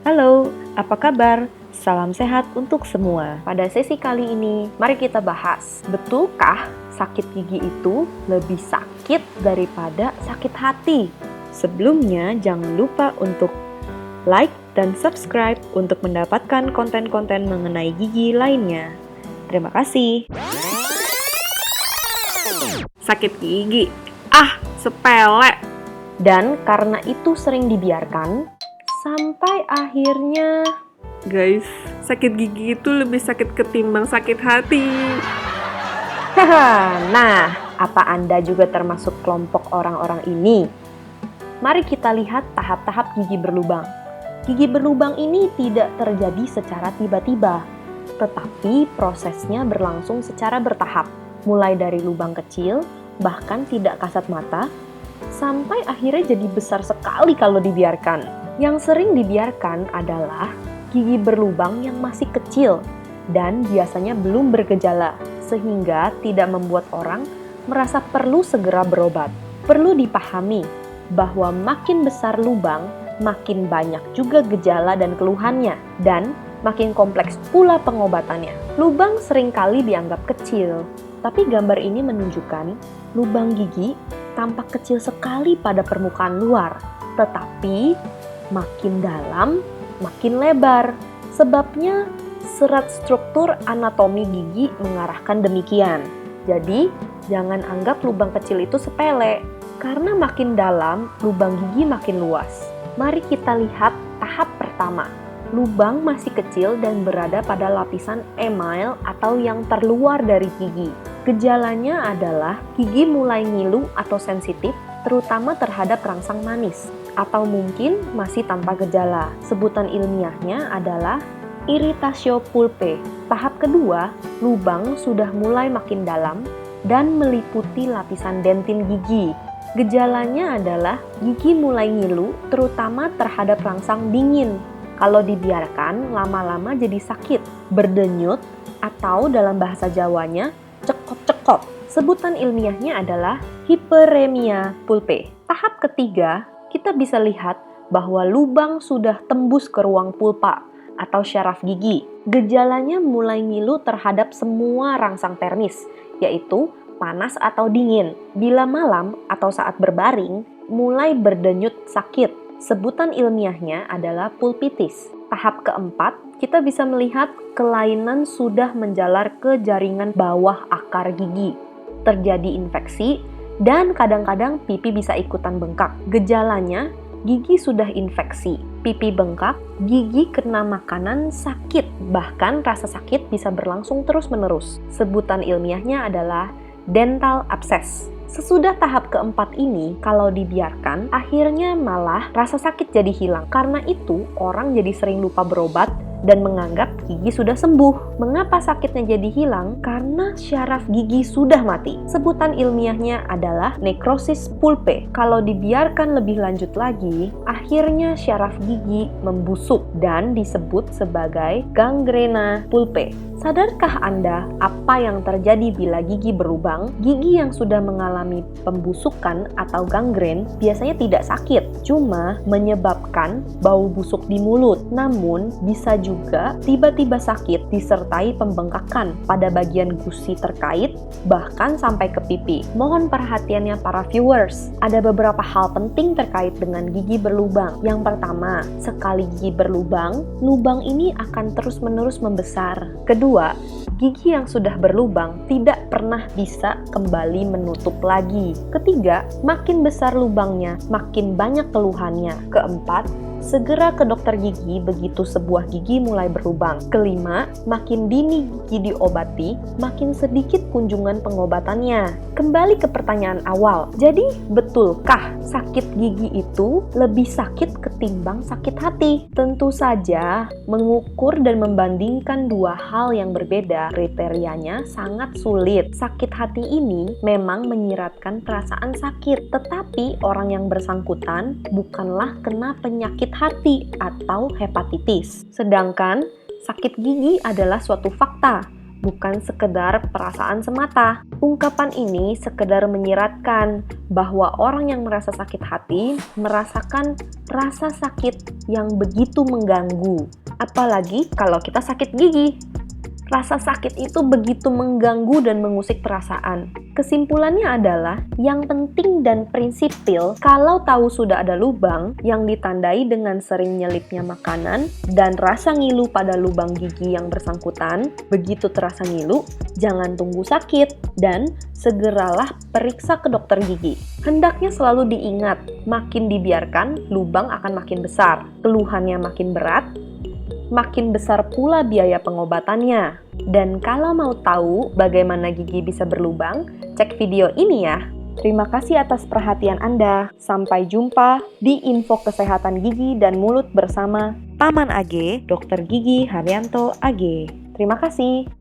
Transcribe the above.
Halo, apa kabar? Salam sehat untuk semua. Pada sesi kali ini, mari kita bahas, betulkah sakit gigi itu lebih sakit daripada sakit hati? Sebelumnya, jangan lupa untuk like dan subscribe untuk mendapatkan konten-konten mengenai gigi lainnya. Terima kasih. Sakit gigi? Sepele. Dan karena itu sering dibiarkan, sampai akhirnya... Guys, sakit gigi itu lebih sakit ketimbang sakit hati. Nah, apa Anda juga termasuk kelompok orang-orang ini? Mari kita lihat tahap-tahap gigi berlubang. Gigi berlubang ini tidak terjadi secara tiba-tiba, tetapi prosesnya berlangsung secara bertahap, mulai dari lubang kecil, bahkan tidak kasat mata, sampai akhirnya jadi besar sekali kalau dibiarkan. Yang sering dibiarkan adalah gigi berlubang yang masih kecil dan biasanya belum bergejala, sehingga tidak membuat orang merasa perlu segera berobat. Perlu dipahami bahwa makin besar lubang, makin banyak juga gejala dan keluhannya, dan makin kompleks pula pengobatannya. Lubang seringkali dianggap kecil, tapi gambar ini menunjukkan lubang gigi tampak kecil sekali pada permukaan luar, tetapi makin dalam, makin lebar. Sebabnya, serat struktur anatomi gigi mengarahkan demikian. Jadi, jangan anggap lubang kecil itu sepele, karena makin dalam, lubang gigi makin luas. Mari kita lihat tahap pertama. Lubang masih kecil dan berada pada lapisan email atau yang terluar dari gigi. Gejalanya adalah gigi mulai ngilu atau sensitif, terutama terhadap rangsang manis, atau mungkin masih tanpa gejala. Sebutan ilmiahnya adalah iritasio pulpae. Tahap kedua, lubang sudah mulai makin dalam dan meliputi lapisan dentin gigi. Gejalanya adalah gigi mulai ngilu, terutama terhadap rangsang dingin. Kalau dibiarkan, lama-lama jadi sakit, berdenyut, atau dalam bahasa Jawanya, cekot-cekot. Sebutan ilmiahnya adalah hiperemia pulpae. Tahap ketiga, kita bisa lihat bahwa lubang sudah tembus ke ruang pulpa atau syaraf gigi. Gejalanya mulai ngilu terhadap semua rangsang termis, yaitu panas atau dingin. Bila malam atau saat berbaring, mulai berdenyut sakit. Sebutan ilmiahnya adalah pulpitis. Tahap keempat, kita bisa melihat kelainan sudah menjalar ke jaringan bawah akar gigi. Terjadi infeksi, dan kadang-kadang pipi bisa ikutan bengkak. Gejalanya, gigi sudah infeksi, pipi bengkak, gigi kena makanan sakit, bahkan rasa sakit bisa berlangsung terus-menerus. Sebutan ilmiahnya adalah dental abscess. Sesudah tahap keempat ini, kalau dibiarkan, akhirnya malah rasa sakit jadi hilang. Karena itu, orang jadi sering lupa berobat dan menganggap gigi sudah sembuh. Mengapa sakitnya jadi hilang? Karena syaraf gigi sudah mati. Sebutan ilmiahnya adalah necrosis pulpae. Kalau dibiarkan lebih lanjut lagi, akhirnya syaraf gigi membusuk dan disebut sebagai gangrena pulpae. Sadarkah Anda apa yang terjadi bila gigi berlubang? Gigi yang sudah mengalami pembusukan atau gangren biasanya tidak sakit, cuma menyebabkan bau busuk di mulut. Namun, bisa juga tiba-tiba sakit disertai pembengkakan pada bagian gusi terkait, bahkan sampai ke pipi. Mohon perhatiannya para viewers, ada beberapa hal penting terkait dengan gigi berlubang. Yang pertama, sekali gigi berlubang, lubang ini akan terus-menerus membesar. Kedua, gigi yang sudah berlubang tidak pernah bisa kembali menutup lagi. Ketiga, makin besar lubangnya, makin banyak keluhannya. Keempat, segera ke dokter gigi begitu sebuah gigi mulai berlubang. Kelima, makin dini gigi diobati, makin sedikit kunjungan pengobatannya. Kembali ke pertanyaan awal, jadi betulkah sakit gigi itu lebih sakit ketimbang sakit hati? Tentu saja, mengukur dan membandingkan dua hal yang berbeda, kriterianya sangat sulit. Sakit hati ini memang menyiratkan perasaan sakit, tetapi orang yang bersangkutan bukanlah kena penyakit hati atau hepatitis. Sedangkan sakit gigi adalah suatu fakta, bukan sekedar perasaan semata. Ungkapan ini sekedar menyiratkan bahwa orang yang merasa sakit hati merasakan rasa sakit yang begitu mengganggu. Apalagi kalau kita sakit gigi. Rasa sakit itu begitu mengganggu dan mengusik perasaan. Kesimpulannya adalah, yang penting dan prinsipil, kalau tahu sudah ada lubang yang ditandai dengan sering nyelipnya makanan dan rasa ngilu pada lubang gigi yang bersangkutan, begitu terasa ngilu, jangan tunggu sakit dan segeralah periksa ke dokter gigi. Hendaknya selalu diingat, makin dibiarkan, lubang akan makin besar, keluhannya makin berat, makin besar pula biaya pengobatannya. Dan kalau mau tahu bagaimana gigi bisa berlubang, cek video ini ya. Terima kasih atas perhatian Anda. Sampai jumpa di info kesehatan gigi dan mulut bersama Paman AG, Dr. Gigi Haryanto AG. Terima kasih.